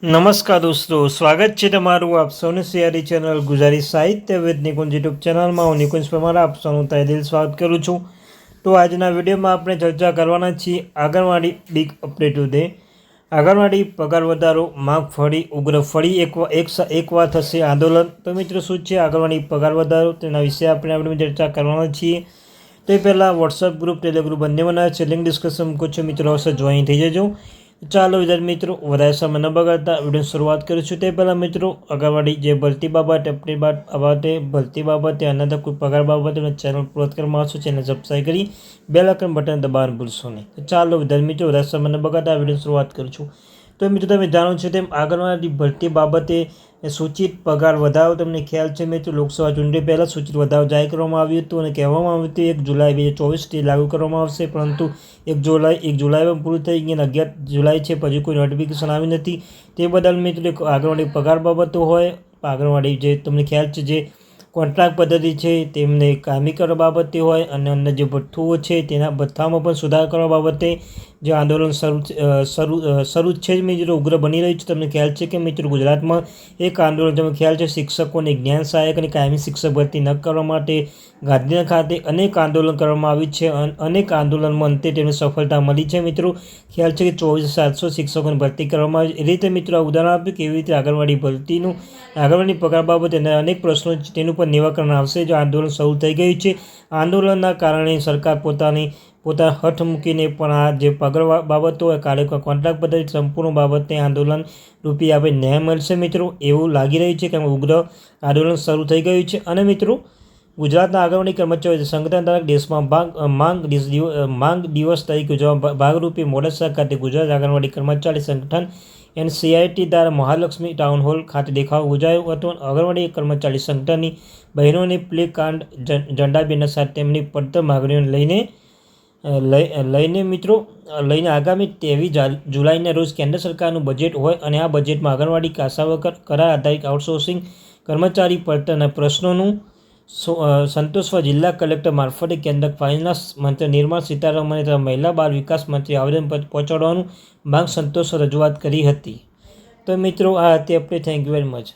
નમસ્કાર દોસ્તો, સ્વાગત છે તમારું આપ સૌની સિયારી ચેનલ ગુજરાતી સાહિત્ય વિદ નિકુંજ યુટ્યુબ ચેનલમાં. હું નિકુંજ પરમાર આપ સૌનું તહે દિલ સ્વાગત કરું છું. તો આજના વિડીયોમાં આપણે ચર્ચા કરવાના છીએ આંગણવાડી બિગ અપડેટ ટુડે. આંગણવાડી પગાર વધારો માંગ ફરી ઉગ્ર, ફરી એકવાર થશે આંદોલન. તો મિત્રો, શું છે આંગણવાડી પગાર વધારો, તેના વિશે આપણે આપણી ચર્ચા કરવાના છીએ. તો એ પહેલાં વોટ્સઅપ ગ્રુપ, ટેલિગ્રુપ ગ્રુપ બંને બનાવે છે, લિંક ડિસ્કશન મૂકું છું, મિત્રો આવશે જોઈન થઈ જજો. ચાલો વિદ્યાર્થી મિત્રો, વધારે સમય ન બગાડતા વિડીયોની શરૂઆત કરીશું. તે પહેલાં મિત્રો, આંગણવાડી જે ભરતી બાબતે ભરતી બાબતે અન્ય કોઈ પગાર બાબતે ચેનલ પૂર્ણ કરવામાં આવશે, ચેનલ સબસ્ક્રાઈબ કરી બેલ આઇકન બટન દબાવવાનું ભૂલશો નહીં. ચાલો વિદ્યાર્થી મિત્રો, વધારે સમય ન બગાડતા વિડીયોની શરૂઆત કરીશું. તો મિત્રો, તમે જાણો છો તેમ આંગણવાડી ભરતી બાબતે સૂચિત પગાર વધારો, તમને ખ્યાલ છે મિત્રો, લોકસભા ચૂંટણી પહેલાં સૂચિત વધારો જાહેર કરવામાં આવ્યું હતું અને કહેવામાં આવ્યું હતું 1 જુલાઈ 2024થી લાગુ કરવામાં આવશે. પરંતુ 1 જુલાઈમાં પૂરું થઈ ગયું અને 11 જુલાઈ છે, પછી કોઈ નોટિફિકેશન આવી નથી. તે બદલ મિત્રો, આંગણવાડી પગાર બાબતો હોય, આંગણવાડી જે તમને ખ્યાલ છે જે કોન્ટ્રાક્ટ પદ્ધતિ છે તેમને કાયમી કરવા બાબતે હોય, અને અન્ય જે ભથ્થુઓ છે તેના ભથ્થામાં પણ સુધાર કરવા બાબતે જે આંદોલન શરૂ છે જ મિત્રો, ઉગ્ર બની રહ્યું છે. તમને ખ્યાલ છે કે મિત્રો, ગુજરાતમાં એક આંદોલન તમને ખ્યાલ છે, શિક્ષકોને જ્ઞાન સહાયક અને કાયમી શિક્ષક ભરતી ન કરવા માટે ગાંધીનગર ખાતે અનેક આંદોલન કરવામાં આવ્યું છે. અનેક આંદોલનમાં અંતે તેમને સફળતા મળી છે મિત્રો. ખ્યાલ છે કે 24,700 શિક્ષકોની ભરતી કરવામાં આવી. એ રીતે મિત્રો, ઉદાહરણ આપ્યું કેવી રીતે આંગણવાડી પગાર બાબતે અનેક પ્રશ્નો છે તેનું પણ નિરાકરણ આવશે જો આંદોલન શરૂ થઈ ગયું છે. આંદોલનના કારણે સરકાર પોતાના હઠ મૂકીને પણ આ જે પગાર બાબતો હોય, કોન્ટ્રાક્ટ પદ્ધતિ સંપૂર્ણ બાબતને આંદોલન રૂપી આપણે ન્યાય મળશે મિત્રો, એવું લાગી રહ્યું છે કે ઉગ્ર આંદોલન શરૂ થઈ ગયું છે. અને મિત્રો, ગુજરાતના આંગણવાડી કર્મચારીઓ સંગઠન દ્વારા દેશમાં માંગ દિવસ તરીકે ઉજવવા ભાગરૂપે મોડાસા ખાતે ગુજરાત આંગણવાડી કર્મચારી સંગઠન NCIT દ્વારા મહાલક્ષ્મી ટાઉન હોલ ખાતે દેખાવ યોજાયો હતો. આંગણવાડી કર્મચારી સંગઠનની બહેનોને પ્લે કાર્ડ, ઝંડા બેનર સાથે તેમની પડતર માગણીઓને લઈને આગામી 23 જુલાઈના રોજ કેન્દ્ર સરકારનું બજેટ હોય અને આ બજેટમાં આંગણવાડી આશાવર્કર કરાર આધારિત આઉટસોર્સિંગ કર્મચારી પડતરના પ્રશ્નોનું સંતોષવા જિલ્લા કલેક્ટર મારફતે કેન્દ્ર ફાઇનાન્સ મંત્રી નિર્મલા સીતારમણે તથા મહિલા બાળ વિકાસ મંત્રી આવેદનપત્ર પહોંચાડવાનું માંગ સંતોષવા રજૂઆત કરી હતી. તો મિત્રો, આ હતી update. Thank you very much.